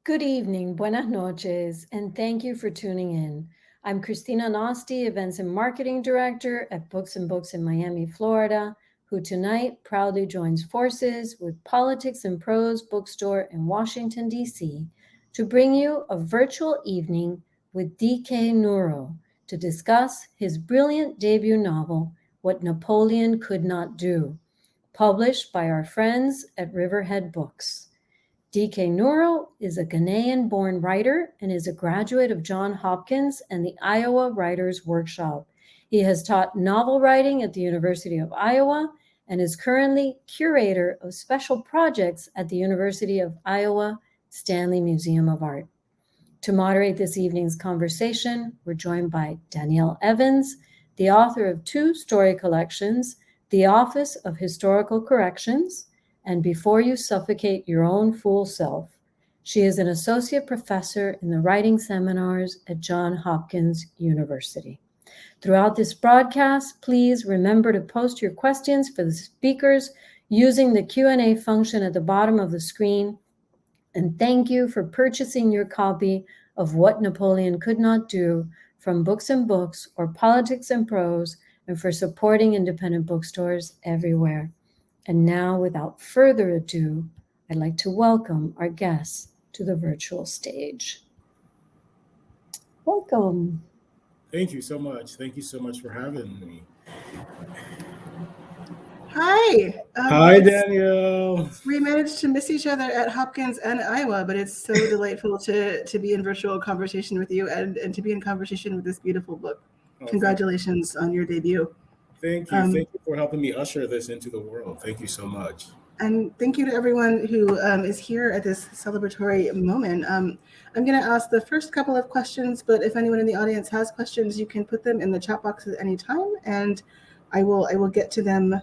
Good evening, buenas noches, and thank you for tuning in. I'm Christina Nosti, Events and Marketing Director at Books and Books in Miami, Florida, who tonight proudly joins forces with Politics and Prose Bookstore in Washington, D.C., to bring you a virtual evening with D.K. Nnuro to discuss his brilliant debut novel, What Napoleon Could Not Do, published by our friends at Riverhead Books. D.K. Nnuro is a Ghanaian-born writer and is a graduate of Johns Hopkins and the Iowa Writers Workshop. He has taught novel writing at the University of Iowa and is currently curator of special projects at the University of Iowa Stanley Museum of Art. To moderate this evening's conversation, we're joined by Danielle Evans, the author of two story collections, The Office of Historical Corrections and Before You Suffocate Your Own Fool Self. She is an associate professor in the writing seminars at Johns Hopkins University. Throughout this broadcast, please remember to post your questions for the speakers using the Q&A function at the bottom of the screen. And thank you for purchasing your copy of What Napoleon Could Not Do from Books and Books or Politics and Prose, and for supporting independent bookstores everywhere. And now, without further ado, I'd like to welcome our guests to the virtual stage. Welcome. Thank you so much. Thank you so much for having me. Hi. Hi, Danielle. We managed to miss each other at Hopkins and Iowa, but it's so delightful to be in virtual conversation with you and to be in conversation with this beautiful book. Congratulations on your debut. Thank you. Thank you for helping me usher this into the world. Thank you so much. And thank you to everyone who is here at this celebratory moment. I'm going to ask the first couple of questions, but if anyone in the audience has questions, you can put them in the chat box at any time, and I will get to them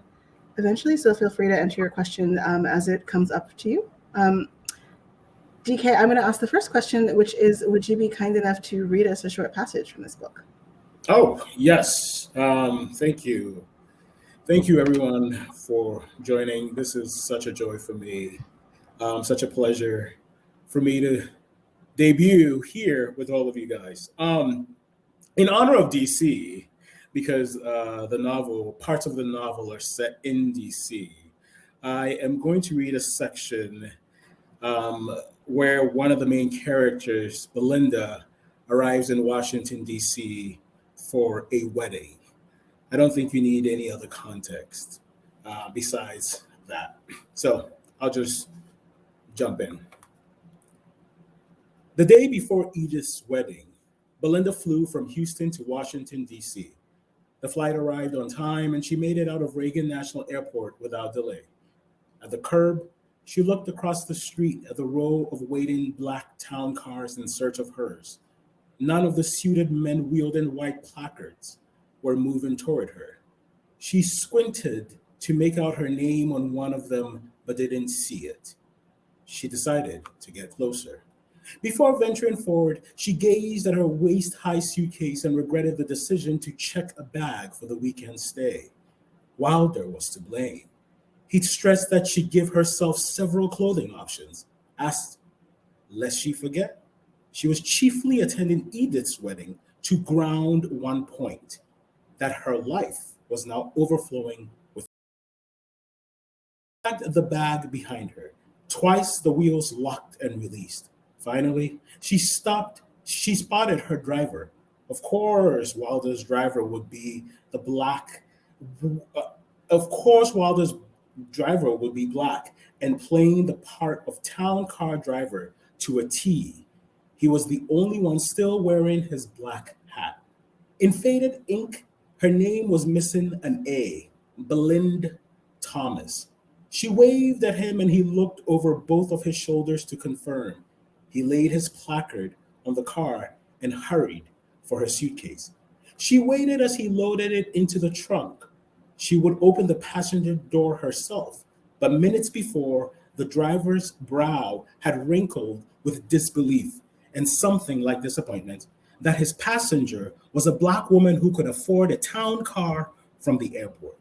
eventually. So feel free to enter your question as it comes up to you. DK, I'm going to ask the first question, which is, would you be kind enough to read us a short passage from this book? Oh, yes. Thank you. Thank you, everyone, for joining. This is such a joy for me, such a pleasure for me to debut here with all of you guys. In honor of DC, because parts of the novel are set in DC, I am going to read a section where one of the main characters, Belinda, arrives in Washington, D.C. for a wedding. I don't think you need any other context besides that. So I'll just jump in. The day before Edith's wedding, Belinda flew from Houston to Washington, D.C. The flight arrived on time, and she made it out of Reagan National Airport without delay. At the curb, she looked across the street at the row of waiting black town cars in search of hers. None of the suited men wielding white placards were moving toward her. She squinted to make out her name on one of them, but didn't see it. She decided to get closer. Before venturing forward, she gazed at her waist-high suitcase and regretted the decision to check a bag for the weekend stay. Wilder was to blame. He'd stressed that she'd give herself several clothing options, asked lest she forget. She was chiefly attending Edith's wedding to ground one point, that her life was now overflowing with. She dragged the bag behind her. Twice the wheels locked and released. Finally, she stopped. She spotted her driver. Of course, Wilder's driver would be the black. Of course, Wilder's driver would be black and playing the part of town car driver to a T. He was the only one still wearing his black hat. In faded ink, her name was missing an A, Belinda Thomas. She waved at him and he looked over both of his shoulders to confirm. He laid his placard on the car and hurried for her suitcase. She waited as he loaded it into the trunk. She would open the passenger door herself, but minutes before, the driver's brow had wrinkled with disbelief and something like disappointment that his passenger was a black woman who could afford a town car from the airport.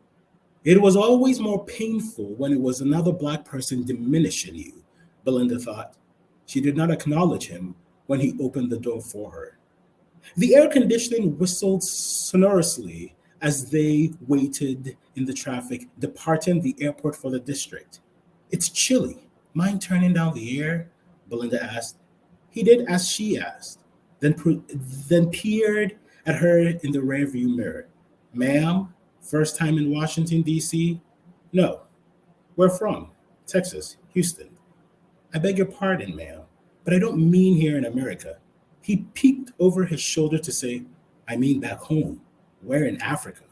It was always more painful when it was another black person diminishing you, Belinda thought. She did not acknowledge him when he opened the door for her. The air conditioning whistled sonorously as they waited in the traffic, departing the airport for the district. It's chilly. Mind turning down the air? Belinda asked. He did as she asked, then peered at her in the rearview mirror. Ma'am, first time in Washington, D.C.? No. Where from? Texas, Houston. I beg your pardon, ma'am, but I don't mean here in America. He peeked over his shoulder to say, I mean back home. Where in Africa?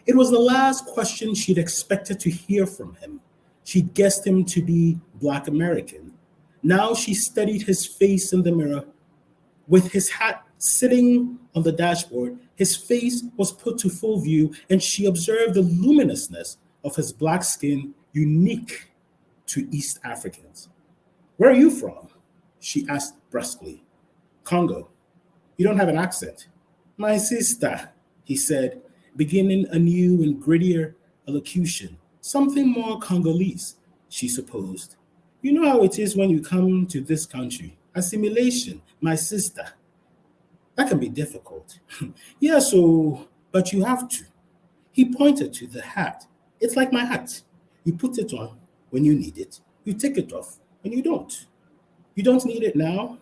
It was the last question she'd expected to hear from him. She'd guessed him to be Black American. Now she studied his face in the mirror. With his hat sitting on the dashboard, his face was put to full view, and she observed the luminousness of his Black skin unique to East Africans. Where are you from? She asked brusquely. Congo. You don't have an accent. My sister, he said, beginning anew in grittier elocution. Something more Congolese, she supposed. You know how it is when you come to this country. Assimilation, my sister. That can be difficult. Yeah, but you have to. He pointed to the hat. It's like my hat. You put it on when you need it. You take it off when you don't. You don't need it now.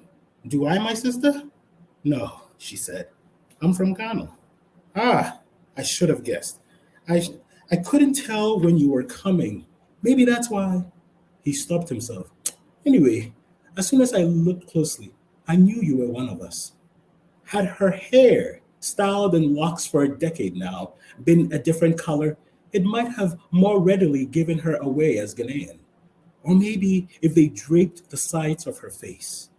Do I, my sister? No, she said. I'm from Ghana. Ah, I should have guessed. I couldn't tell when you were coming. Maybe that's why. He stopped himself. Anyway, as soon as I looked closely, I knew you were one of us. Had her hair, styled in locks for a decade now, been a different color, it might have more readily given her away as Ghanaian. Or maybe if they draped the sides of her face.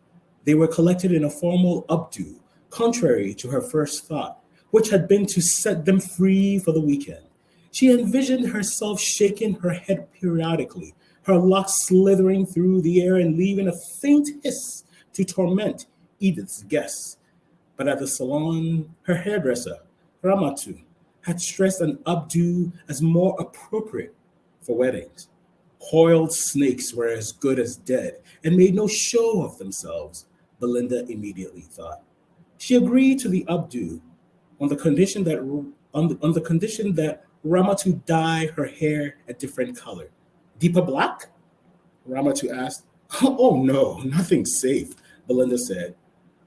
They were collected in a formal updo, contrary to her first thought, which had been to set them free for the weekend. She envisioned herself shaking her head periodically, her locks slithering through the air and leaving a faint hiss to torment Edith's guests. But at the salon, her hairdresser, Ramatu, had stressed an updo as more appropriate for weddings. Coiled snakes were as good as dead and made no show of themselves, Belinda immediately thought. She agreed to the updo on the condition that Ramatu dye her hair a different color. Deeper black? Ramatu asked. Oh no, nothing safe, Belinda said.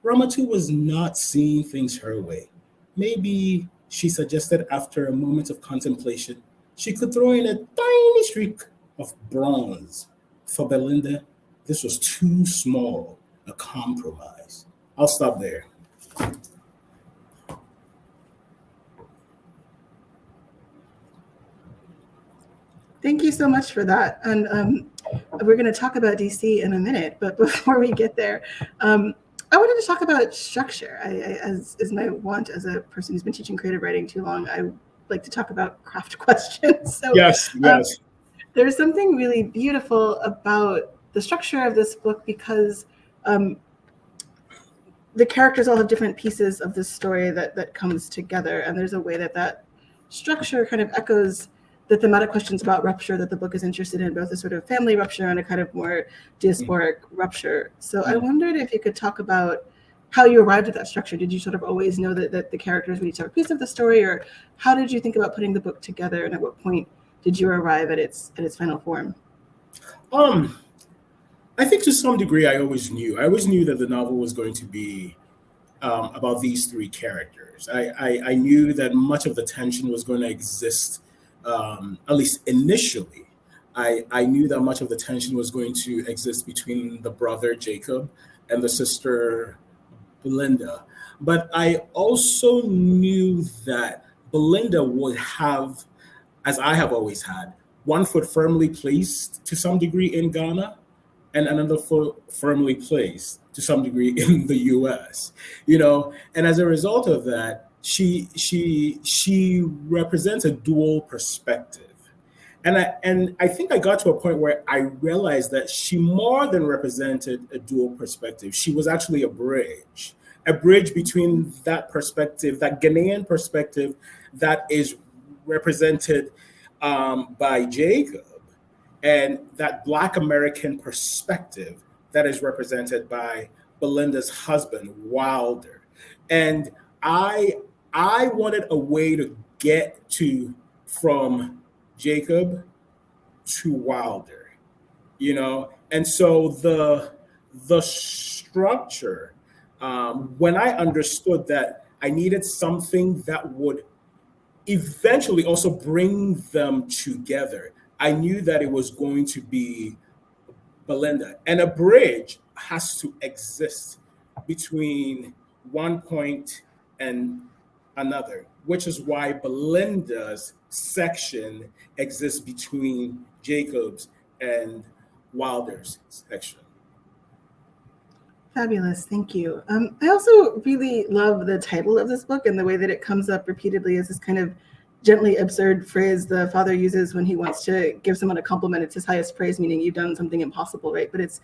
Ramatu was not seeing things her way. Maybe, she suggested after a moment of contemplation, she could throw in a tiny streak of bronze. For Belinda, this was too small a compromise. I'll stop there. Thank you so much for that. And we're going to talk about DC in a minute, but before we get there, I wanted to talk about structure. As is my want as a person who's been teaching creative writing too long, I like to talk about craft questions. So yes. There's something really beautiful about the structure of this book because the characters all have different pieces of this story that comes together, and there's a way that structure kind of echoes the thematic questions about rupture that the book is interested in, both a sort of family rupture and a kind of more diasporic rupture. So I wondered if you could talk about how you arrived at that structure. Did you sort of always know that the characters would each have a piece of the story, or how did you think about putting the book together, and at what point did you arrive at its final form? I think to some degree I always knew that the novel was going to be about these three characters. I knew that much of the tension was going to exist. At least initially, I knew that much of the tension was going to exist between the brother Jacob and the sister Belinda. But I also knew that Belinda would have, as I have always had, one foot firmly placed to some degree in Ghana and another foot firmly placed to some degree in the US, and as a result of that, she represents a dual perspective. And I think I got to a point where I realized that she more than represented a dual perspective. She was actually a bridge between that perspective, that Ghanaian perspective that is represented by Jacob, and that Black American perspective that is represented by Belinda's husband, Wilder. And I wanted a way to get to from Jacob to Wilder, and so the structure, when I understood that I needed something that would eventually also bring them together, I knew that it was going to be Belinda, and a bridge has to exist between one point and another, which is why Belinda's section exists between Jacob's and Wilder's section. Fabulous, thank you. I also really love the title of this book and the way that it comes up repeatedly as this kind of gently absurd phrase the father uses when he wants to give someone a compliment. It's his highest praise, meaning you've done something impossible, right? But it's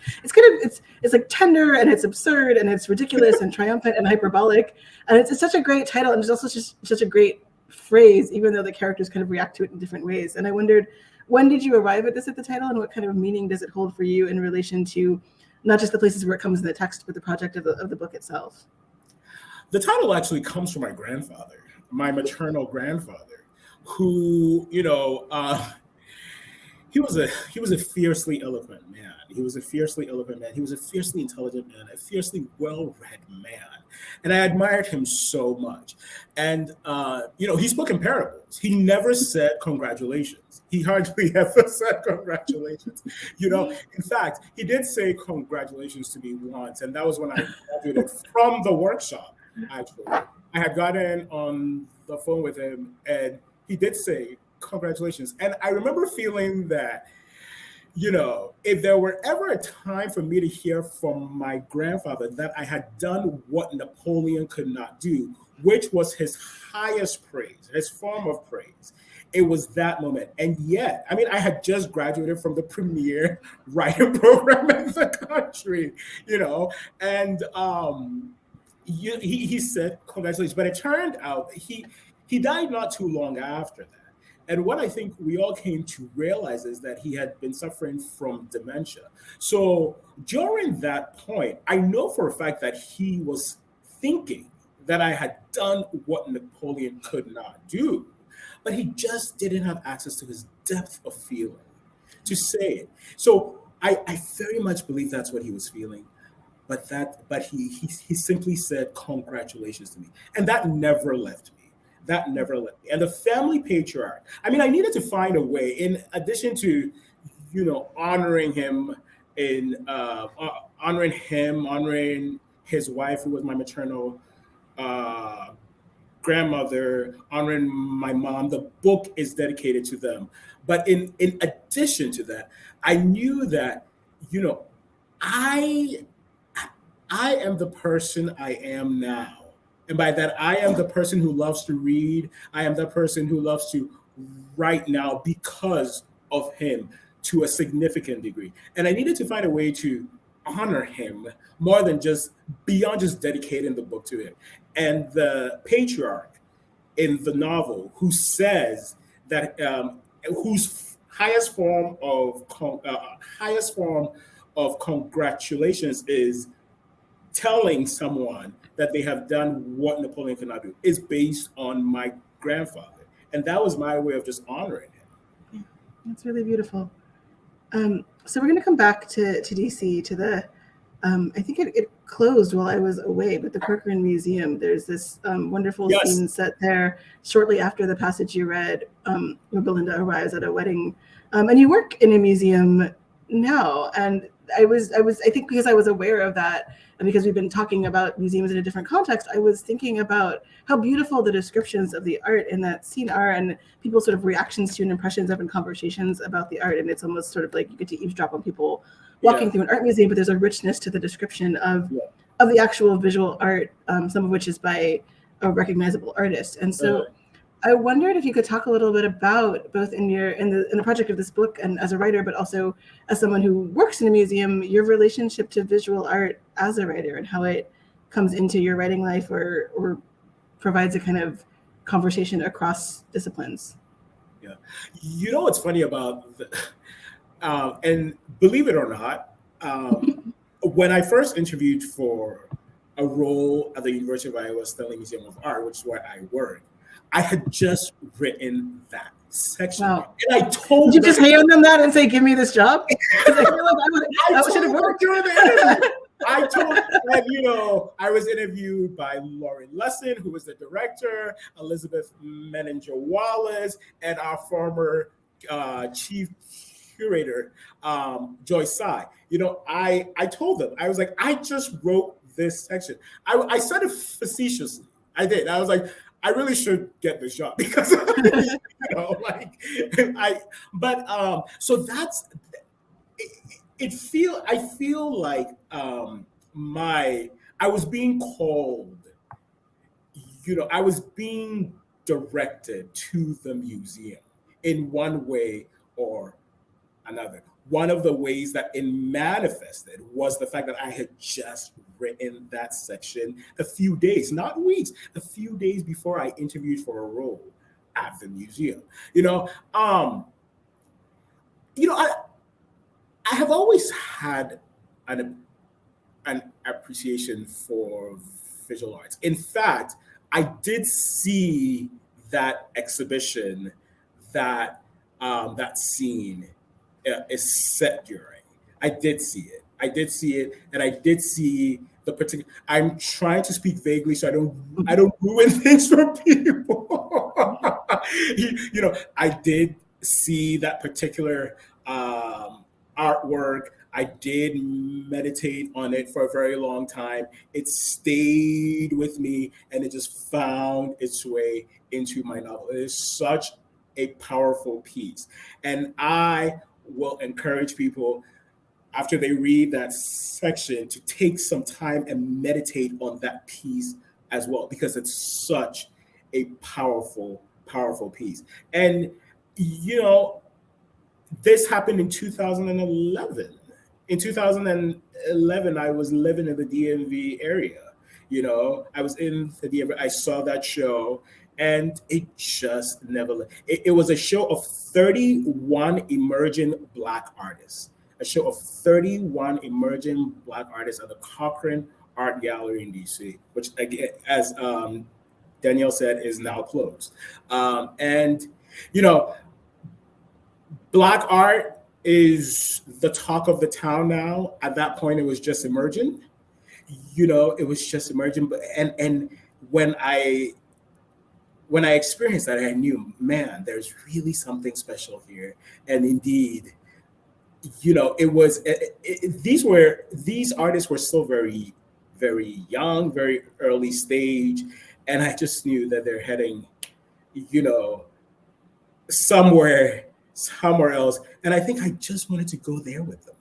like tender, and it's absurd, and it's ridiculous and triumphant and hyperbolic, and it's such a great title, and it's also just such a great phrase, even though the characters kind of react to it in different ways. And I wondered, when did you arrive at the title, and what kind of meaning does it hold for you in relation to not just the places where it comes in the text, but the project of the book itself? The title actually comes from my grandfather, my maternal grandfather, who, he was a fiercely eloquent man. He was a fiercely eloquent man. He was a fiercely intelligent man, a fiercely well-read man. And I admired him so much. And, he spoke in parables. He never said congratulations. He hardly ever said congratulations. In fact, he did say congratulations to me once. And that was when I graduated from the workshop, actually. I had gotten on the phone with him, and he did say congratulations. And I remember feeling that, if there were ever a time for me to hear from my grandfather that I had done what Napoleon could not do, which was his highest praise, his form of praise, it was that moment. And yet, I had just graduated from the premier writing program in the country, and he said congratulations. But it turned out he died not too long after that. And what I think we all came to realize is that he had been suffering from dementia. So during that point, I know for a fact that he was thinking that I had done what Napoleon could not do, but he just didn't have access to his depth of feeling to say it. So I very much believe that's what he was feeling. But he simply said congratulations to me. And that never left me. And the family patriarch, I needed to find a way, in addition to, honoring him, honoring his wife, who was my maternal grandmother, honoring my mom. The book is dedicated to them. But in addition to that, I knew that, I am the person I am now. And by that, I am the person who loves to read. I am the person who loves to write now because of him to a significant degree. And I needed to find a way to honor him more than beyond just dedicating the book to him. And the patriarch in the novel, who says that, whose highest form of congratulations is telling someone that they have done what Napoleon could not do, is based on my grandfather. And that was my way of just honoring him. Yeah, that's really beautiful. So we're going to come back to DC, to the, I think it closed while I was away, but the Corcoran Museum, there's this wonderful scene set there shortly after the passage you read, where Belinda arrives at a wedding. And you work in a museum now. And I think because I was aware of that, and because we've been talking about museums in a different context, I was thinking about how beautiful the descriptions of the art in that scene are, and people's sort of reactions to and impressions of and conversations about the art. And it's almost sort of like you get to eavesdrop on people walking through an art museum, but there's a richness to the description of the actual visual art, some of which is by a recognizable artist. And so I wondered if you could talk a little bit about, both in the project of this book and as a writer, but also as someone who works in a museum, your relationship to visual art as a writer and how it comes into your writing life or provides a kind of conversation across disciplines. Yeah. What's funny about, and believe it or not, when I first interviewed for a role at the University of Iowa Stanley Museum of Art, which is where I work, I had just written that section. Wow. And I told Did you them, just hand them that and say, give me this job? Because I feel like I should have worked. during the interview. I told them, I was interviewed by Lauren Lesson, who was the director, Elizabeth Menninger Wallace, and our former chief curator, Joyce Tsai. I told them, I was like, I just wrote this section. I said it facetiously. I did. I was like, I really should get this job because, so that's, I feel like I was being called, I was being directed to the museum in one way or another. One of the ways that it manifested was the fact that I had just written that section a few days, not weeks, a few days before I interviewed for a role at the museum. I have always had an appreciation for visual arts. In fact, I did see that exhibition that that scene is set during. I did see it, and I did see the particular. I'm trying to speak vaguely so I don't ruin things for people. I did see that particular artwork. I did meditate on it for a very long time. It stayed with me, and it just found its way into my novel. It is such a powerful piece, and I will encourage people after they read that section to take some time and meditate on that piece as well, because it's such a powerful piece. And this happened in 2011. In 2011, I was living in the DMV area. I was in the DMV. I saw that show, and it just never. It was a show of 31 emerging Black artists. A show of 31 emerging Black artists at the Cochrane Art Gallery in DC, which, again, as Danielle said, is now closed. And Black art is the talk of the town now. At that point, it was just emerging. It was just emerging. But and when I experienced that, I knew, man, there's really something special here. And indeed, it was. These artists were still very, very young, very early stage, and I just knew that they're heading, somewhere else. And I think I just wanted to go there with them.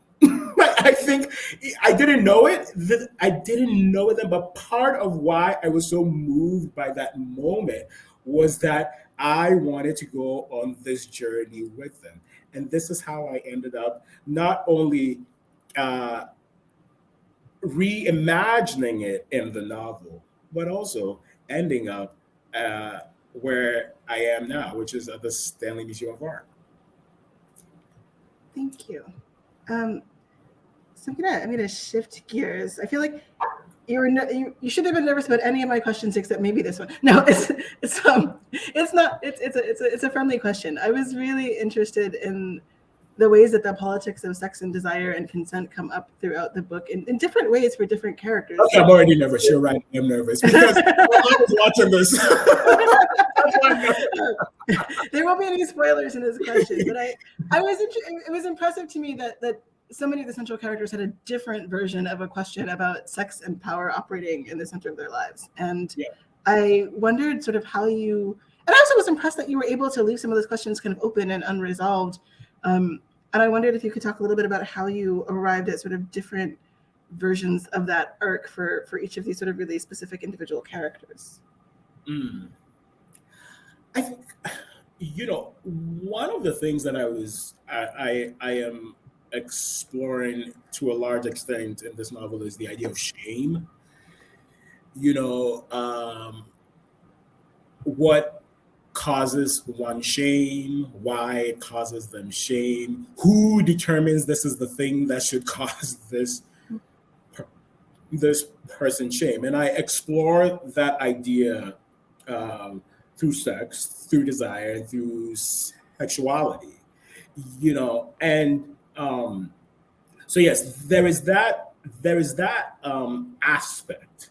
I think I didn't know it. I didn't know them, but part of why I was so moved by that moment was that I wanted to go on this journey with them. And this is how I ended up not only reimagining it in the novel, but also ending up where I am now, which is at the Stanley Museum of Art. Thank you. So I'm gonna shift gears. I feel like you should have been nervous about any of my questions except maybe this one. No, it's a friendly question. I was really interested in the ways that the politics of sex and desire and consent come up throughout the book in different ways for different characters. Okay, I'm already nervous. You're right. I'm nervous because I was watching this. There won't be any spoilers in this question, but it was impressive to me that so many of the central characters had a different version of a question about sex and power operating in the center of their lives. And yeah. I wondered sort of how and I also was impressed that you were able to leave some of those questions kind of open and unresolved. And I wondered if you could talk a little bit about how you arrived at sort of different versions of that arc for each of these sort of really specific individual characters. I think, one of the things that I am exploring to a large extent in this novel is the idea of shame. What causes one shame, why it causes them shame, who determines this is the thing that should cause this this person's shame. And I explore that idea through sex, through desire, through sexuality, and so yes, there is that aspect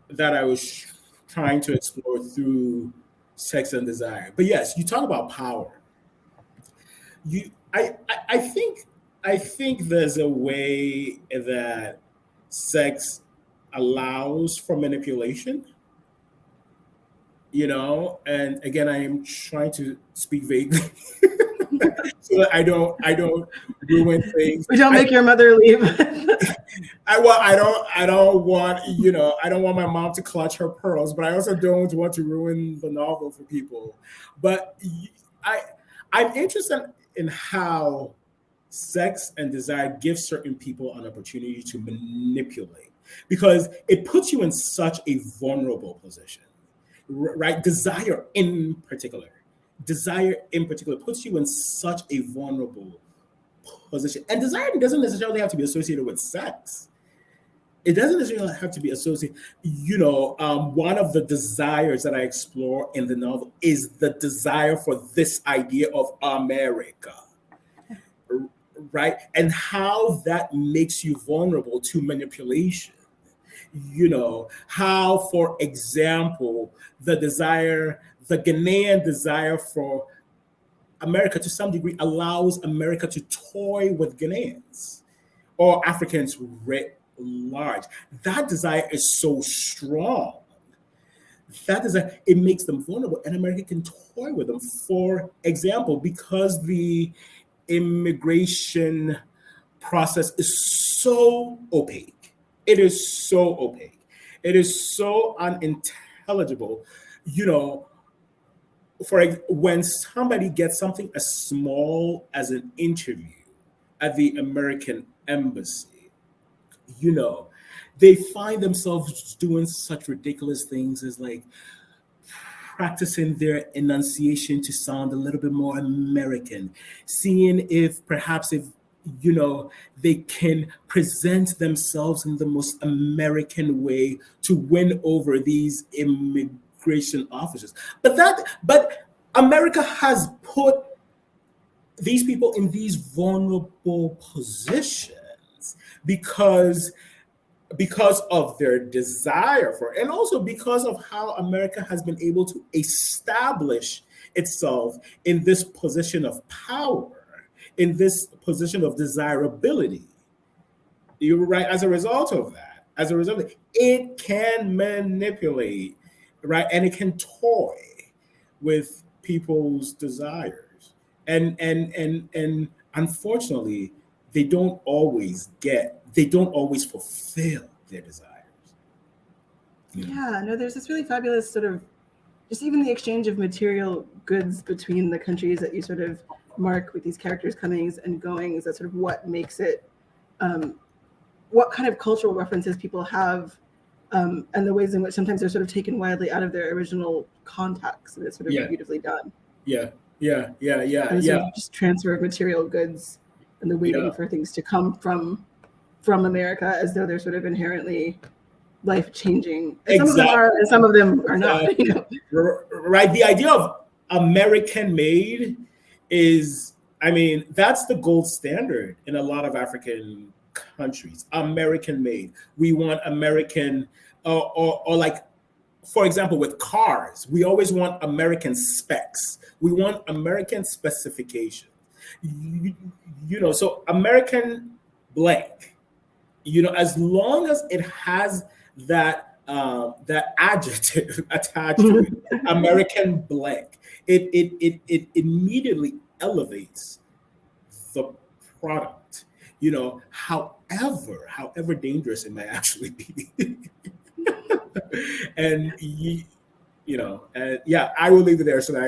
that I was trying to explore through sex and desire. But yes, you talk about power. You, I think there's a way that sex allows for manipulation. And again, I am trying to speak vaguely so that I don't ruin things. We don't make your mother leave. I don't want I don't want my mom to clutch her pearls, but I also don't want to ruin the novel for people. But I'm interested in how sex and desire give certain people an opportunity to manipulate, because it puts you in such a vulnerable position, right? Desire in particular puts you in such a vulnerable position. And desire doesn't necessarily have to be associated with sex. It doesn't necessarily have to be associated. One of the desires that I explore in the novel is the desire for this idea of America, right? And how that makes you vulnerable to manipulation. How, for example, the Ghanaian desire for America to some degree allows America to toy with Ghanaians or Africans writ large. That desire is so strong. That desire, it makes them vulnerable, and America can toy with them. For example, because the immigration process is so opaque. It is so opaque. It is so unintelligible. When somebody gets something as small as an interview at the American embassy, they find themselves doing such ridiculous things as like practicing their enunciation to sound a little bit more American, seeing if they can present themselves in the most American way to win over these immigration officers. But America has put these people in these vulnerable positions because of their desire for it, and also because of how America has been able to establish itself in this position of power, in this position of desirability. You're right. As a result of that, it can manipulate, right? And it can toy with people's desires. And unfortunately, they don't always fulfill their desires. Yeah, no, there's this really fabulous sort of, just even the exchange of material goods between the countries that you sort of mark with these characters' comings and goings. That's sort of what makes it, what kind of cultural references people have, and the ways in which sometimes they're sort of taken widely out of their original context. And it's sort of beautifully done. Yeah. And sort of just transfer of material goods and the waiting for things to come from America, as though they're sort of inherently life-changing. And some of them are, and some of them are not. Right. The idea of American-made is, that's the gold standard in a lot of African countries. American-made. We want American, or like, for example, with cars, we always want American specs. We want American specifications. So American blank. As long as it has that adjective attached to it, American blank, it immediately elevates the product. However dangerous it may actually be. And I will leave it there so that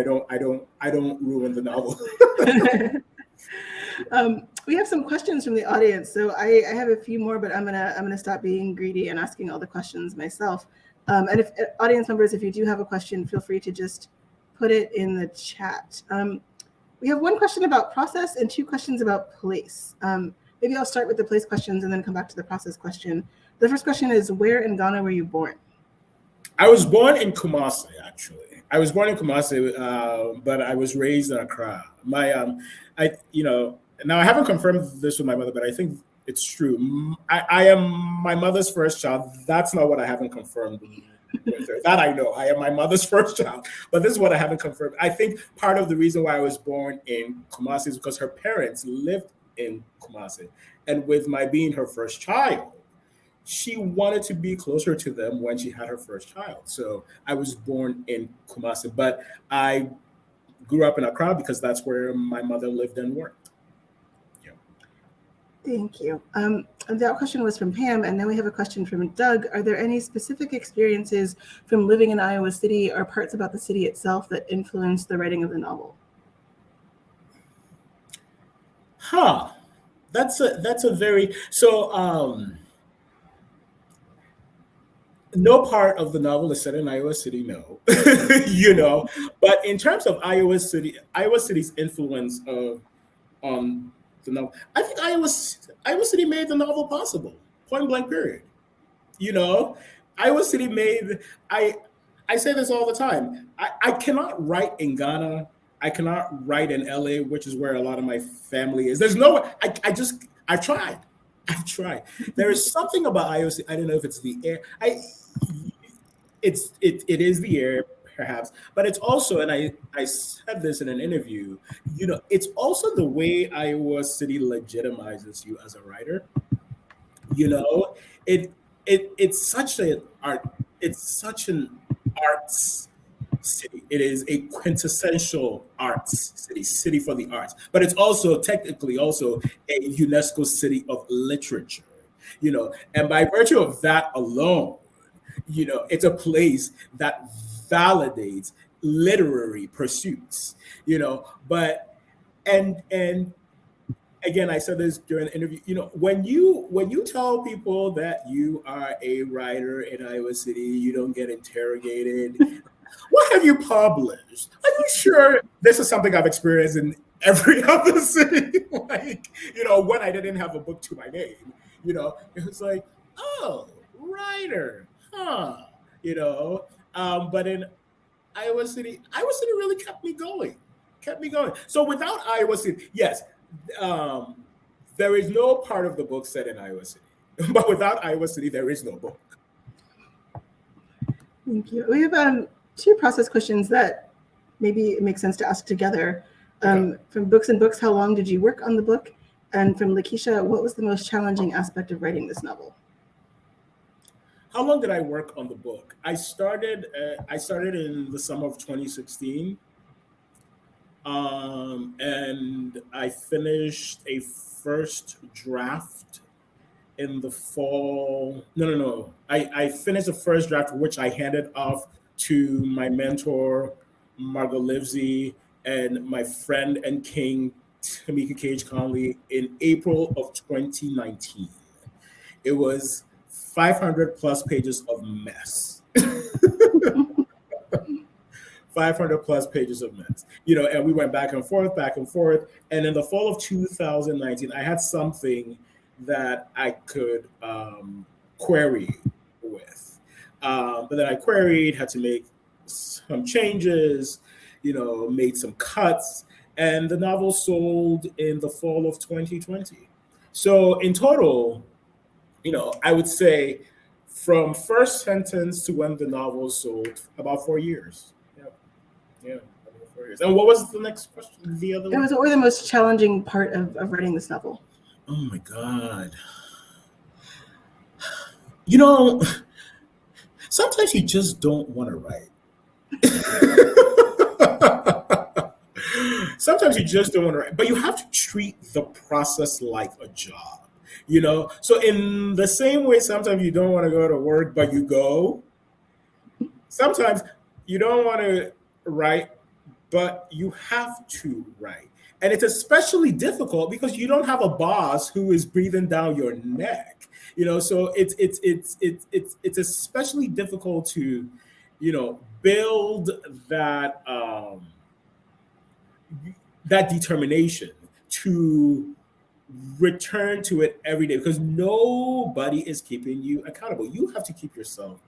I don't ruin the novel. We have some questions from the audience, so I have a few more, but I'm gonna stop being greedy and asking all the questions myself. And if audience members, if you do have a question, feel free to just put it in the chat. We have one question about process and two questions about place. maybe I'll start with the place questions and then come back to the process question. The first question is, where in Ghana were you born? I was born in Kumasi, actually. I was born in Kumasi, but I was raised in Accra. Now I haven't confirmed this with my mother, but I think it's true. I am my mother's first child. That's not what I haven't confirmed with her. That I know. I am my mother's first child, but this is what I haven't confirmed. I think part of the reason why I was born in Kumasi is because her parents lived in Kumasi, and with my being her first child, she wanted to be closer to them when she had her first child. So I was born in Kumasi, but I grew up in Accra because that's where my mother lived and worked. Yeah. Thank you. And that question was from Pam, and now we have a question from Doug. Are there any specific experiences from living in Iowa City or parts about the city itself that influenced the writing of the novel? That's a very no part of the novel is set in Iowa City, no. But in terms of Iowa City's influence on the novel, I think Iowa City made the novel possible. Point blank period. Iowa City made I say this all the time. I cannot write in Ghana. I cannot write in LA, which is where a lot of my family is. There's no way. I've tried. I've tried. There is something about Iowa City. I don't know if it's the air. It is the air, perhaps, but it's also, and I said this in an interview. It's also the way Iowa City legitimizes you as a writer. It's such an art. It's such an arts city. It is a quintessential arts city for the arts. But it's also technically also a UNESCO city of literature. And by virtue of that alone, it's a place that validates literary pursuits. But and again, I said this during the interview. When you tell people that you are a writer in Iowa City, you don't get interrogated. What have you published? Are you sure this is something I've experienced in every other city? When I didn't have a book to my name, it was like, oh, writer, huh? But in Iowa City really kept me going. So without Iowa City, yes, there is no part of the book set in Iowa City. But without Iowa City, there is no book. Thank you. We have two process questions that maybe it makes sense to ask together. From Books and Books, how long did you work on the book? And from Lakeisha, what was the most challenging aspect of writing this novel? How long did I work on the book? I started in the summer of 2016. And I finished a first draft in the fall. No. I finished the first draft, which I handed off to my mentor, Margot Livesey, and my friend and king, Tamika Cage Conley, in April of 2019. It was 500 plus pages of mess. 500 plus pages of mess, and we went back and forth. And in the fall of 2019, I had something that I could query with. But then I queried, had to make some changes, made some cuts, and the novel sold in the fall of 2020. So in total, I would say from first sentence to when the novel sold, about 4 years. Yeah, about 4 years. And what was the next question? The other one? What was the most challenging part of writing this novel? Oh my God. Sometimes you just don't want to write. Sometimes you just don't want to write, but you have to treat the process like a job, So in the same way, sometimes you don't want to go to work, but you go. Sometimes you don't want to write, but you have to write. And it's especially difficult because you don't have a boss who is breathing down your neck, so it's especially difficult to, build that that determination to return to it every day because nobody is keeping you accountable. You have to keep yourself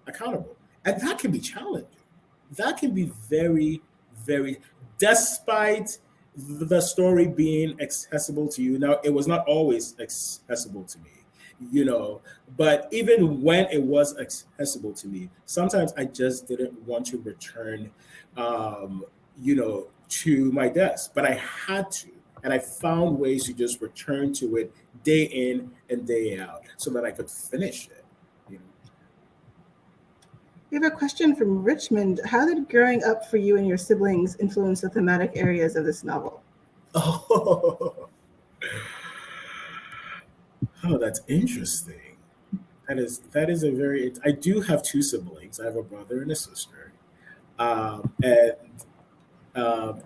accountable. And that can be challenging. That can be very, very, despite the story being accessible to you. Now, it was not always accessible to me, but even when it was accessible to me, sometimes I just didn't want to return, to my desk, but I had to. And I found ways to just return to it day in and day out so that I could finish it. We have a question from Richmond. How did growing up for you and your siblings influence the thematic areas of this novel? Oh, that's interesting. That is a very. I do have two siblings. I have a brother and a sister, and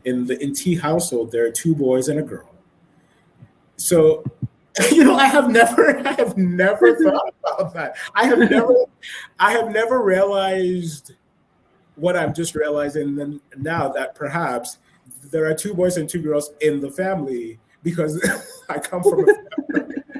in T household there are two boys and a girl. So, I have never thought about that. I have never realized what I'm just realizing now that perhaps there are two boys and two girls in the family because I come from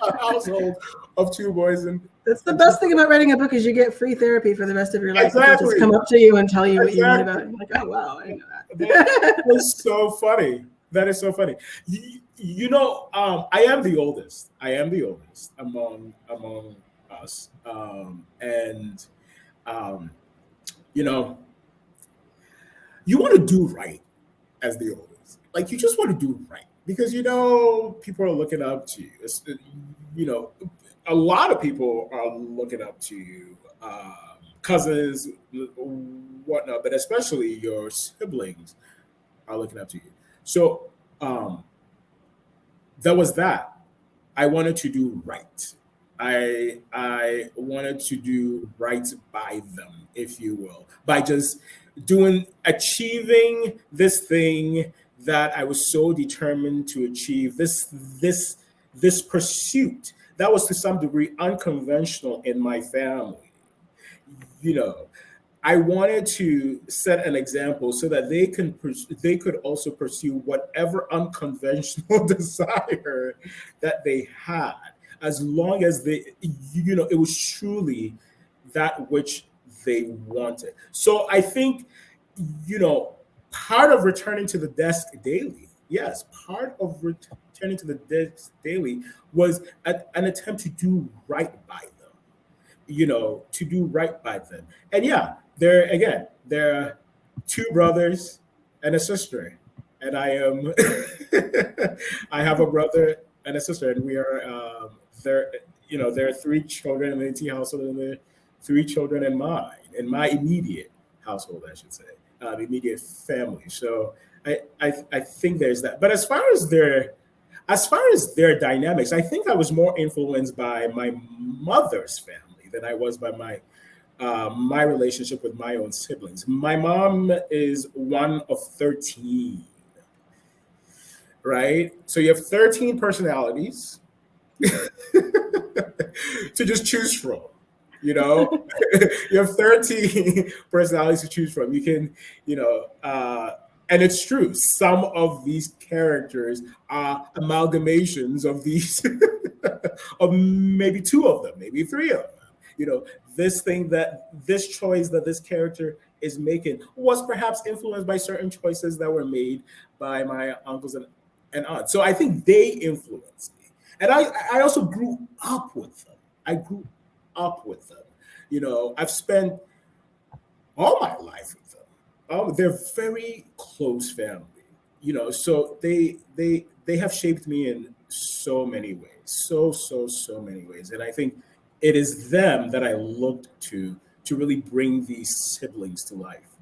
a household of two boys and. That's the best thing about writing a book is you get free therapy for the rest of your life. Exactly. People just come up to you and tell you what you mean about it. I'm like, oh wow, I didn't know that. That is so funny. That is so funny. I am the oldest. I am the oldest among us, and you want to do right as the oldest. Like you just want to do right because people are looking up to you. A lot of people are looking up to you, cousins, whatnot, but especially your siblings are looking up to you. So there was that. I wanted to do right. I wanted to do right by them, if you will, by just achieving this thing that I was so determined to achieve. This pursuit that was to some degree unconventional in my family. I wanted to set an example so that they could also pursue whatever unconventional desire that they had, as long as it was truly that which they wanted. So I think, part of returning to the desk daily, yes, part of returning to the desk daily was an attempt to do right by them, to do right by them. And yeah, there are two brothers and a sister, and I have a brother and a sister, and we are there are three children in the T household, and there are three children in my immediate household, I should say, the immediate family. So I think there's that. But as far as their dynamics, I think I was more influenced by my mother's family than I was by my relationship with my own siblings. My mom is one of 13, right? So you have 13 personalities to just choose from. You have 13 personalities to choose from. You can, and it's true. Some of these characters are amalgamations of these, of maybe two of them, maybe three of them. This choice that this character is making was perhaps influenced by certain choices that were made by my uncles and aunts. So I think they influenced me. And I also grew up with them. I grew up with them. I've spent all my life with them. They're very close family. So they have shaped me in so many ways, so many ways. And I think it is them that I looked to really bring these siblings to life.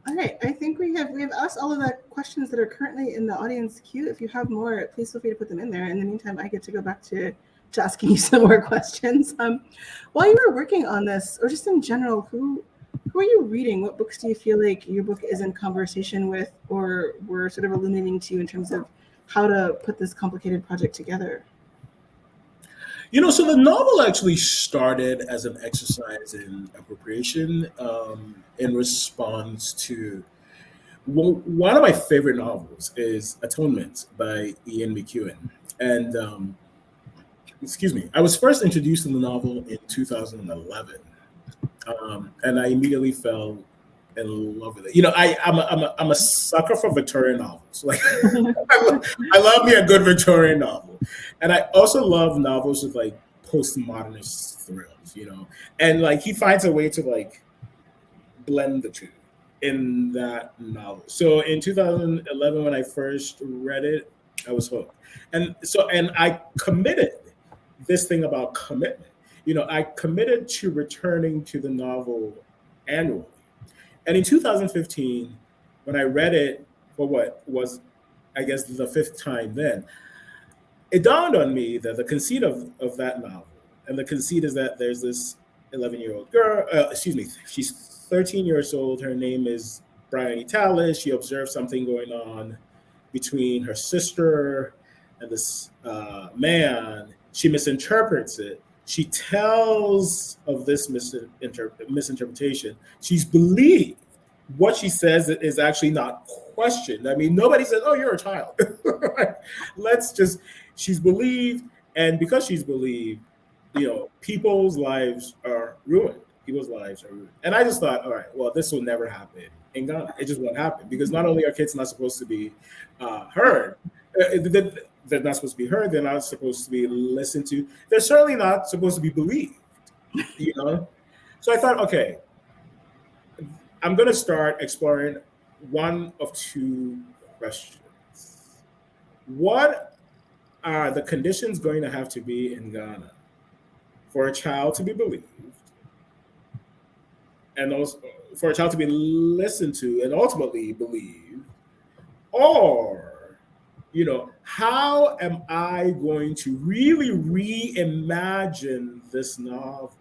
All right, I think we have asked all of the questions that are currently in the audience queue. If you have more, please feel free to put them in there. In the meantime, I get to go back to asking you some more questions. While you were working on this, or just in general, who are you reading? What books do you feel like your book is in conversation with, or were sort of illuminating to you in terms of how to put this complicated project together? So the novel actually started as an exercise in appropriation, in response to one of my favorite novels is Atonement by Ian McEwan. And excuse me, I was first introduced to the novel in 2011. And I immediately fell in love with it. I'm a sucker for Victorian novels. Like, I love me a good Victorian novel, and I also love novels with like postmodernist thrills. And like he finds a way to like blend the two in that novel. So in 2011, when I first read it, I was hooked, and I committed this thing about commitment. I committed to returning to the novel annually. And in 2015, when I read it for what was, I guess, the fifth time then, it dawned on me that the conceit of that novel, and the conceit is that there's this 11-year-old girl, she's 13 years old. Her name is Bryony Tallis. She observes something going on between her sister and this man. She misinterprets it. She tells of this misinterpretation. She's believed. What she says is actually not questioned. I mean, nobody says, "Oh, you're a child." She's believed, and because she's believed, people's lives are ruined. People's lives are ruined. And I just thought, all right, well, this will never happen in Ghana. It just won't happen because not only are kids not supposed to be heard, they're not supposed to be heard. They're not supposed to be listened to. They're certainly not supposed to be believed. So I thought, okay, I'm going to start exploring one of two questions. What are the conditions going to have to be in Ghana for a child to be believed, and also for a child to be listened to and ultimately believed? Or, how am I going to really reimagine this novel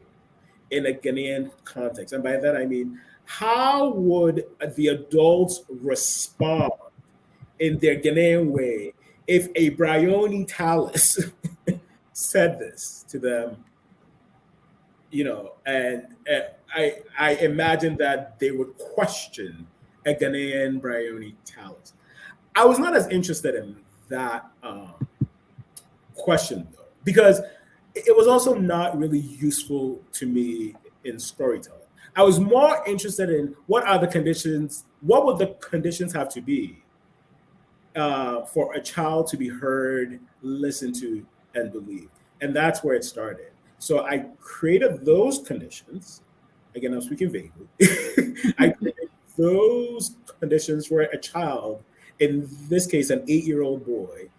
in a Ghanaian context? And by that, I mean, how would the adults respond in their Ghanaian way if a Bryony Tallis said this to them? And I imagine that they would question a Ghanaian Bryony Tallis. I was not as interested in that question, though, because it was also not really useful to me in storytelling. I was more interested in what would the conditions have to be for a child to be heard, listened to, and believed. And that's where it started. So I created those conditions. Again, I'm speaking vaguely. I created those conditions for a child, in this case, an 8-year-old boy,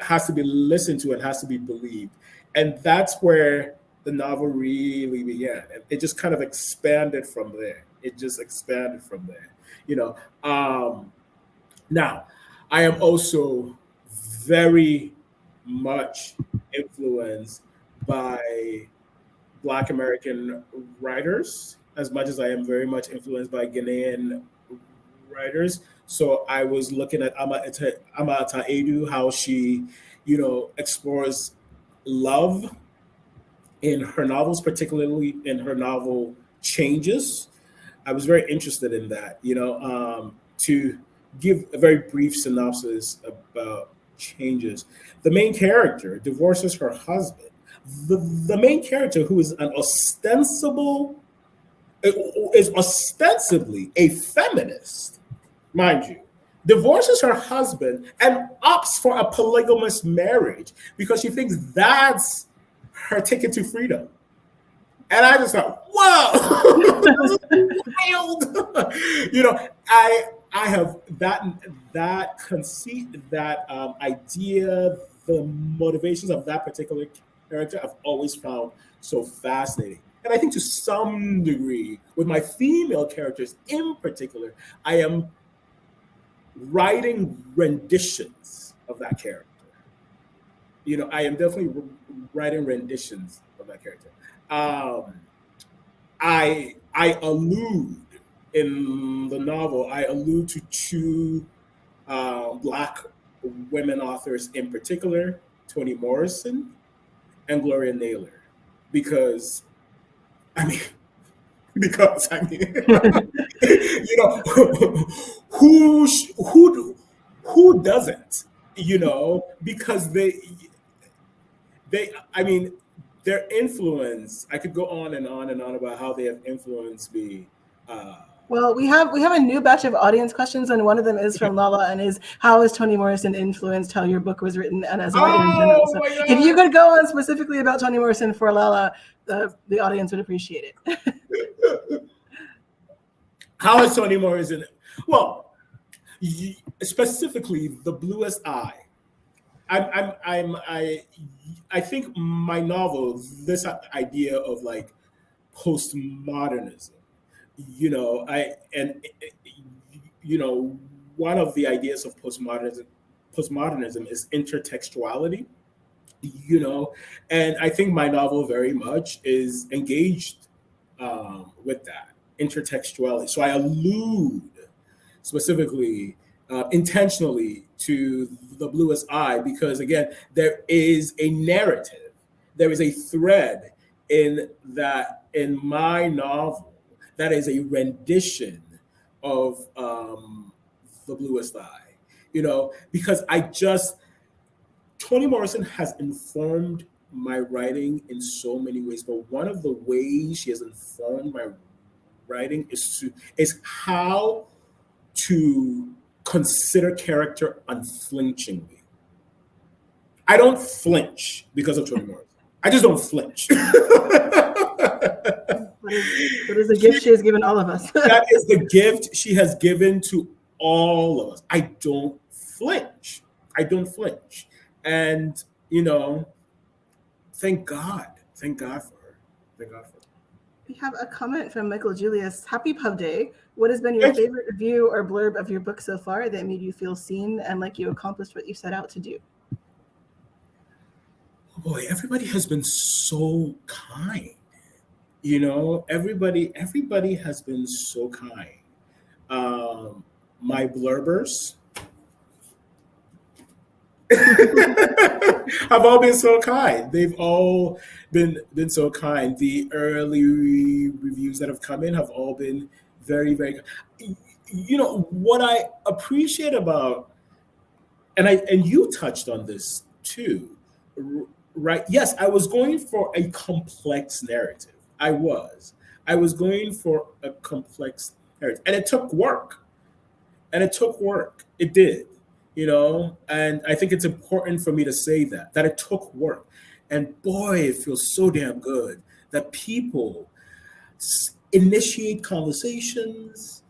has to be listened to and has to be believed. And that's where the novel really began. And it just kind of expanded from there. Now, I am also very much influenced by Black American writers as much as I am very much influenced by Ghanaian writers. So I was looking at Ama Ata Edu, how she, explores love in her novels, particularly in her novel Changes. I was very interested in that, to give a very brief synopsis about Changes. The main character divorces her husband. The main character, who is ostensibly a feminist, mind you, divorces her husband and opts for a polygamous marriage because she thinks that's her ticket to freedom. And I just thought, whoa, this is wild. I have that conceit, that idea, the motivations of that particular character I've always found so fascinating. And I think to some degree, with my female characters in particular, I am writing renditions of that character. I am definitely writing renditions of that character. I allude in the novel. I allude to two Black women authors in particular, Toni Morrison and Gloria Naylor, because I mean, because I mean, you know, who doesn't, because they I mean, their influence. I could go on and on and on about how they have influenced me. Well, we have a new batch of audience questions, and one of them is from Lala, and is, how has Toni Morrison influenced how your book was written and as a writer in general? Oh So my if you God. could go on specifically about Toni Morrison for Lala, the audience would appreciate it. How is Toni Morrison? Well, specifically the bluest eye. I think my novel, this idea of like postmodernism, you know, one of the ideas of postmodernism is intertextuality, and I think my novel very much is engaged with that intertextuality. So I allude specifically, intentionally, to the bluest eye because, again, there is a narrative, there is a thread in my novel that is a rendition of the bluest eye. Because Toni Morrison has informed my writing in so many ways, but one of the ways she has informed my writing is how to consider character unflinchingly. I don't flinch because of Toni Morrison. I just don't flinch. That is a gift she has given all of us. That is the gift she has given to all of us. I don't flinch. I don't flinch. And, thank God. Thank God for her. Thank God for her. We have a comment from Michael Julius. Happy Pub Day. What has been your favorite review or blurb of your book so far that made you feel seen and like you accomplished what you set out to do? Oh boy, everybody has been so kind. Everybody has been so kind. My blurbers have all been so kind. They've all been so kind. The early reviews that have come in have all been very, very kind. What I appreciate about, and you touched on this too, right? Yes, I was going for a complex narrative. I was going for a complex narrative, and it took work. It did. And I think it's important for me to say that it took work. And boy, it feels so damn good that people initiate conversations,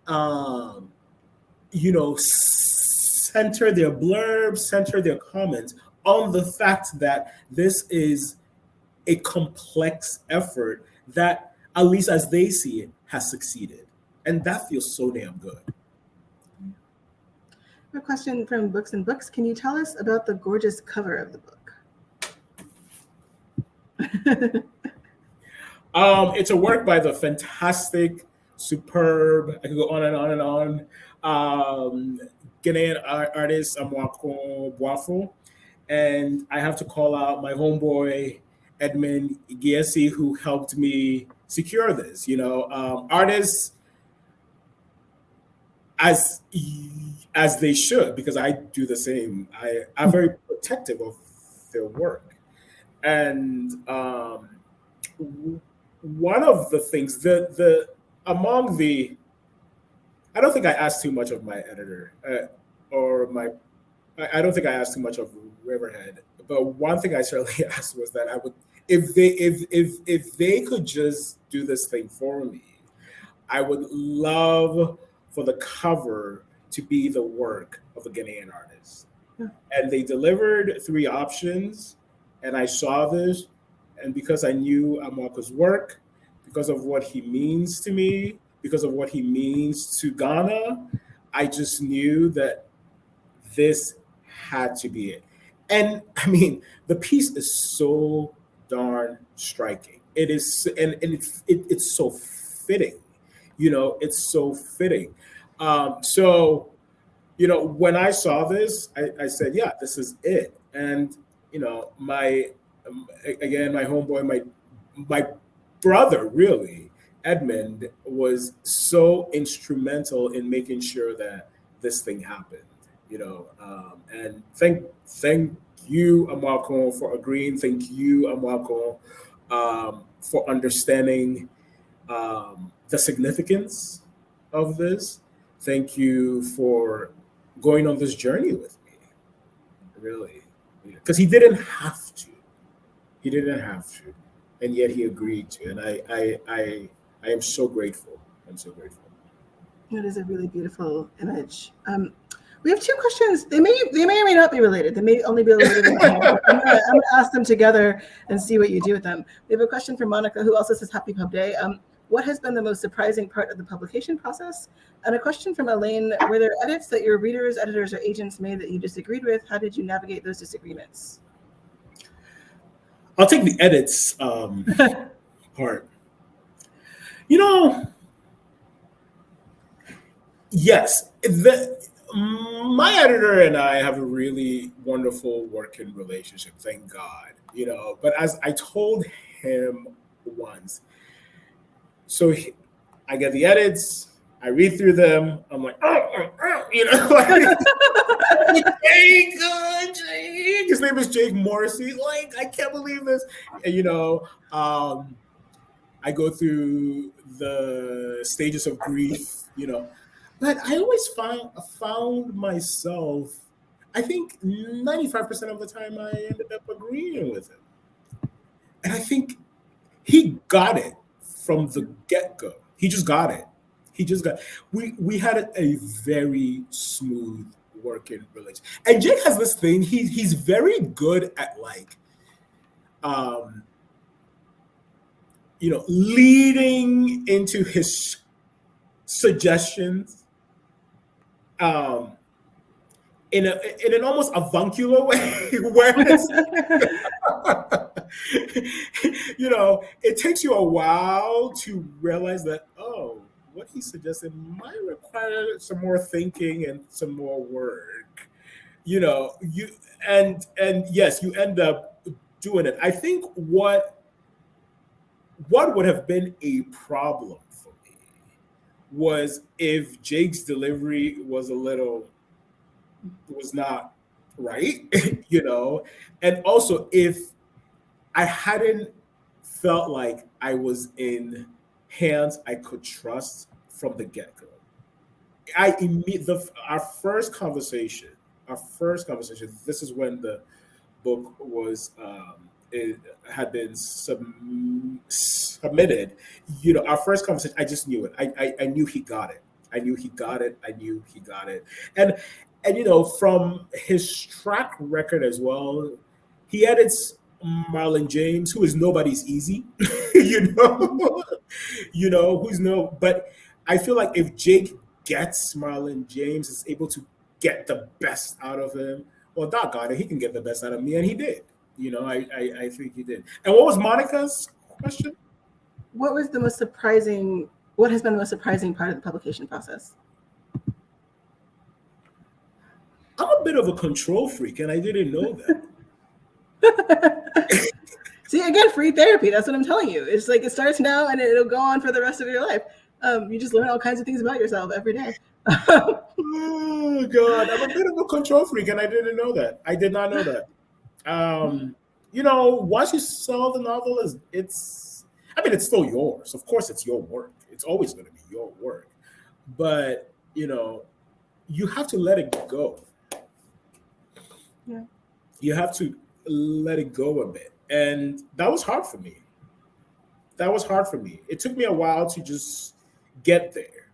center their blurbs, center their comments on the fact that this is a complex effort that, at least as they see it, has succeeded. And that feels so damn good. A question from Books and Books. Can you tell us about the gorgeous cover of the book? It's a work by the fantastic, superb, I could go on and on and on, Ghanaian artist Amwako Boafo. And I have to call out my homeboy, Edmund Giesi, who helped me secure this. Artists, as they should, because I do the same. I'm very protective of their work. And one of the things, among the, I don't think I asked too much of my editor, I don't think I asked too much of Riverhead. But one thing I certainly asked was that I would, if they could just do this thing for me, I would love for the cover to be the work of a Ghanaian artist. Yeah. And they delivered 3 options, and I saw this, and because I knew Amwako's work, because of what he means to me, because of what he means to Ghana, I just knew that this had to be it. And I mean, the piece is so darn striking. It is, and it's so fitting. It's so fitting. So, when I saw this, I said, yeah, this is it. And, my homeboy, my brother, really, Edmund was so instrumental in making sure that this thing happened. And thank you, Amako, for agreeing. Thank you, Amako, for understanding the significance of this. Thank you for going on this journey with me. Really, because he didn't have to. He didn't have to, and yet he agreed to. And I am so grateful. I'm so grateful. That is a really beautiful image. We have two questions. They may or may not be related. They may only be related in my head. I'm gonna ask them together and see what you do with them. We have a question from Monica, who also says Happy Pub Day. What has been the most surprising part of the publication process? And a question from Elaine: were there edits that your readers, editors, or agents made that you disagreed with? How did you navigate those disagreements? I'll take the edits part. Yes, my editor and I have a really wonderful working relationship, thank God. But as I told him once, I get the edits, I read through them, I'm like, like, Jake, his name is Jake Morrissey. Like, I can't believe this. And, I go through the stages of grief, but I always found myself, I think 95% of the time I ended up agreeing with him. And I think he got it from the get-go. He just got it. We had a very smooth working relationship. And Jake has this thing, he's very good at leading into his suggestions in an almost avuncular way, where it takes you a while to realize that, what he suggested might require some more thinking and some more work. And yes, you end up doing it. I think what would have been a problem for me was if Jake's delivery was not right, and also if I hadn't felt like I was in hands I could trust from the get-go. Our first conversation, this is when the book was it had been submitted. Our first conversation, I just knew it. I knew he got it. And from his track record as well, he edits Marlon James, who is nobody's easy, but I feel like if Jake gets Marlon James, is able to get the best out of him, well, doggone it, he can get the best out of me, and he did. I think he did. And what was Monica's question? What has been the most surprising part of the publication process? I'm a bit of a control freak, and I didn't know that. See, again, free therapy. That's what I'm telling you. It's like it starts now and it'll go on for the rest of your life. You just learn all kinds of things about yourself every day. Oh, God. I'm a bit of a control freak, and I didn't know that. I did not know that. Once you sell the novel, it's still yours. Of course, it's your work. It's always going to be your work. But, you have to let it go. Yeah. You have to let it go a bit. And that was hard for me. It took me a while to just get there.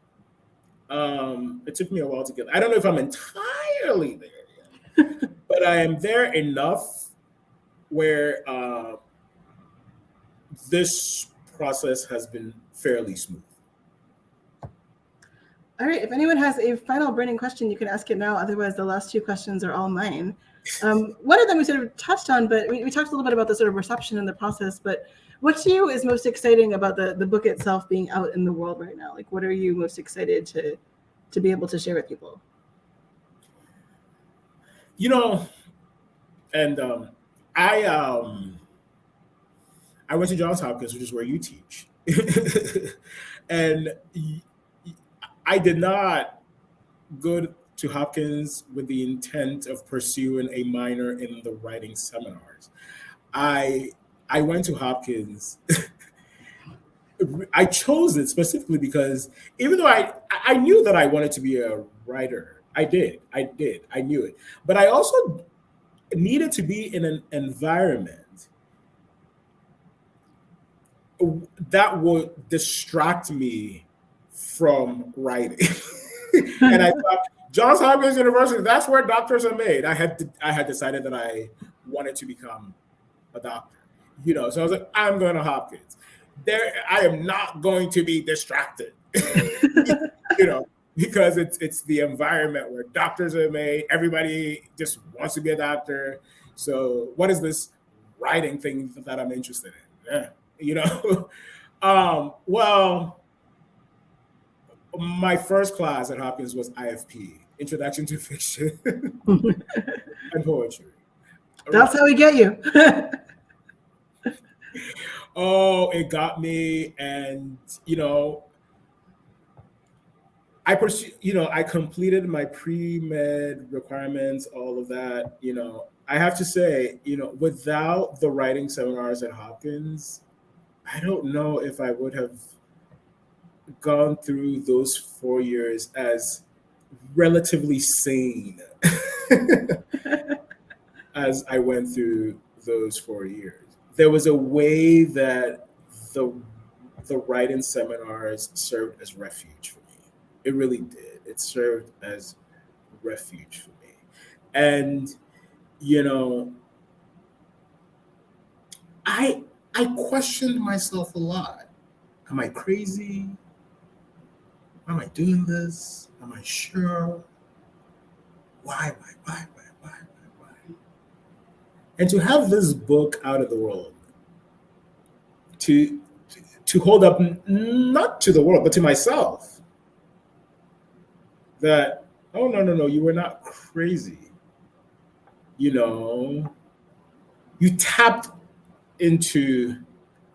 I don't know if I'm entirely there yet, but I am there enough where this process has been fairly smooth. All right. If anyone has a final burning question, you can ask it now. Otherwise, the last two questions are all mine. One of them we sort of touched on, but we talked a little bit about the sort of reception in the process. But what to you is most exciting about the book itself being out in the world right now? Like, what are you most excited to be able to share with people? And I went to Johns Hopkins, which is where you teach. And I did not go to Hopkins with the intent of pursuing a minor in the writing seminars. I I went to Hopkins. I chose it specifically because even though I knew that I wanted to be a writer, I knew it, but I also needed to be in an environment that would distract me from writing. And I thought Johns Hopkins University, that's where doctors are made. I had decided that I wanted to become a doctor. So I was like, I'm going to Hopkins. There, I am not going to be distracted. Because it's the environment where doctors are made. Everybody just wants to be a doctor. So what is this writing thing that I'm interested in? Well, my first class at Hopkins was IFP, Introduction to Fiction and Poetry. That's how we get you. Oh, it got me. And, I completed my pre-med requirements, all of that. I have to say, without the writing seminars at Hopkins, I don't know if I would have gone through those 4 years as relatively sane as I went through those 4 years. There was a way that the writing seminars served as refuge for me. It really did. It served as refuge for me. And, I questioned myself a lot. Am I crazy? Am I doing this? Am I sure? Why? And to have this book out of the world, to hold up, not to the world, but to myself, that, oh, no, you were not crazy. You tapped into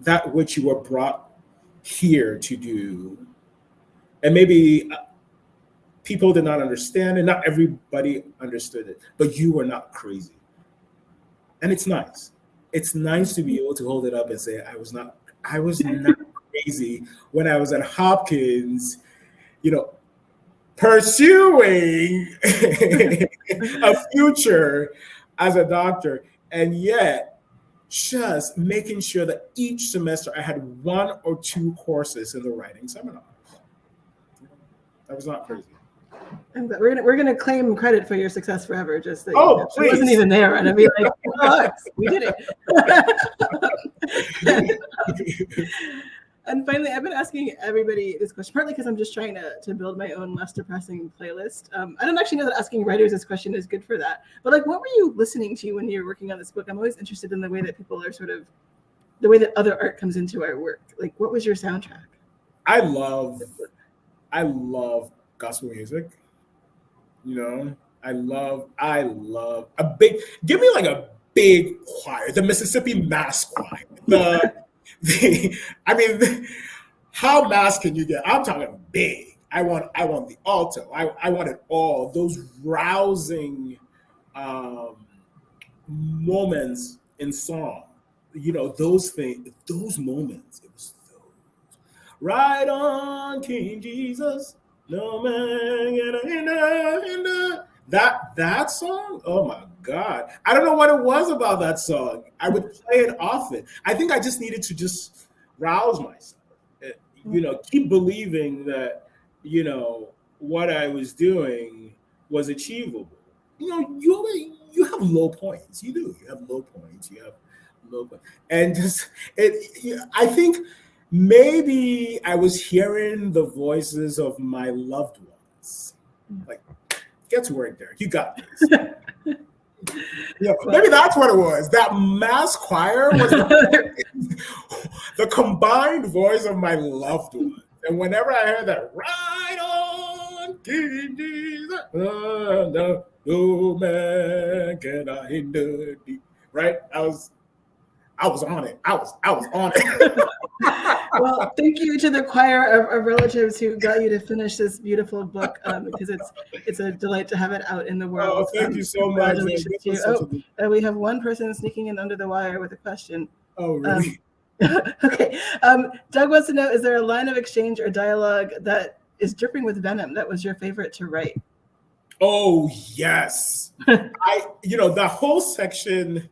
that which you were brought here to do. And maybe people did not understand, and not everybody understood it, but you were not crazy. And it's nice. It's nice to be able to hold it up and say, I was not crazy when I was at Hopkins, pursuing a future as a doctor, and yet just making sure that each semester I had 1 or 2 courses in the writing seminars. I was not crazy. And we're gonna claim credit for your success forever. Just that please. It wasn't even there, and I'd be like, oh, we did it. And finally, I've been asking everybody this question, partly because I'm just trying to build my own less depressing playlist. I don't actually know that asking writers this question is good for that. But what were you listening to when you were working on this book? I'm always interested in the way that people are the way that other art comes into our work. What was your soundtrack? I love gospel music. I love a big, give me a big choir, the Mississippi Mass Choir. How mass can you get? I'm talking big. I want the alto. I want it all. Those rousing moments in song. Those things, those moments. It was those. Right on, King Jesus. No man in that song. Oh my God! I don't know what it was about that song. I would play it often. I think I just needed to just rouse myself. Keep believing that what I was doing was achievable. You have low points. You do. You have low points. And I think maybe I was hearing the voices of my loved ones. Get to work, Derek. You got this. Maybe that's what it was. That mass choir was the combined voice of my loved ones. And whenever I heard that, right on, King Jesus, no man can I hinder thee. Right? I I was on it. I was on it. Well, thank you to the choir of relatives who got you to finish this beautiful book, because it's a delight to have it out in the world. Oh, thank you so much. Congratulations to you. We have one person sneaking in under the wire with a question. Oh, really? Okay. Doug wants to know, is there a line of exchange or dialogue that is dripping with venom that was your favorite to write? Oh, yes. That whole section,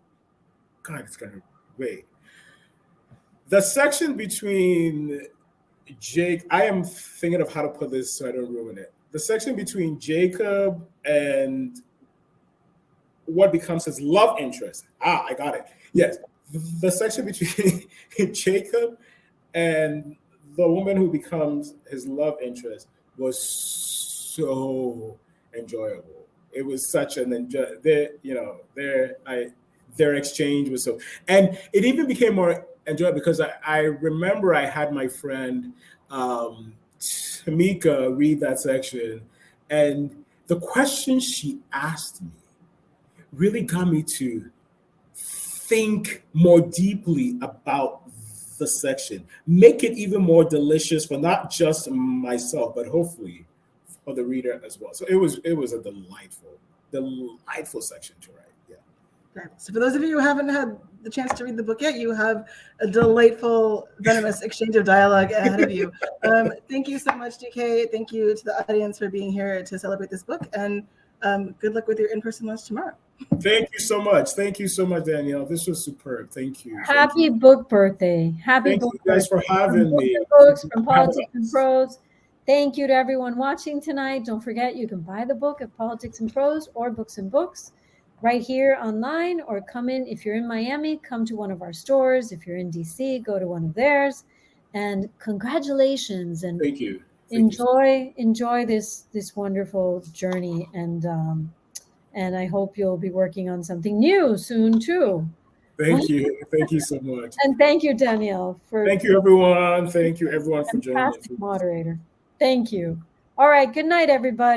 God, it's going to wait. The section between Jake, I am thinking of how to put this so I don't ruin it. The section between Jacob and what becomes his love interest. I got it. Yes. The section between Jacob and the woman who becomes his love interest was so enjoyable. It was such an their exchange was so, and it even became more enjoyable because I remember I had my friend Tamika read that section, and the question she asked me really got me to think more deeply about the section, make it even more delicious for not just myself, but hopefully for the reader as well. So it was a delightful section to write. Yeah. So for those of you who haven't had the chance to read the book yet, you have a delightful, venomous exchange of dialogue ahead of you. Thank you so much, DK. Thank you to the audience for being here to celebrate this book, and good luck with your in-person lunch tomorrow. Thank you so much. Thank you so much, Danielle. This was superb. Thank you. Happy book birthday. Thank you guys for having me. Books from Politics and Prose. Thank you to everyone watching tonight. Don't forget, you can buy the book at Politics and Prose or Books and Books right here online, or come in. If you're in Miami, come to one of our stores. If you're in DC, go to one of theirs. And congratulations, and thank you. Enjoy this wonderful journey, and I hope you'll be working on something new soon too. Thank you so much. And thank you, Danielle, thank you everyone for joining. Fantastic moderator. Thank you. All right, good night, everybody.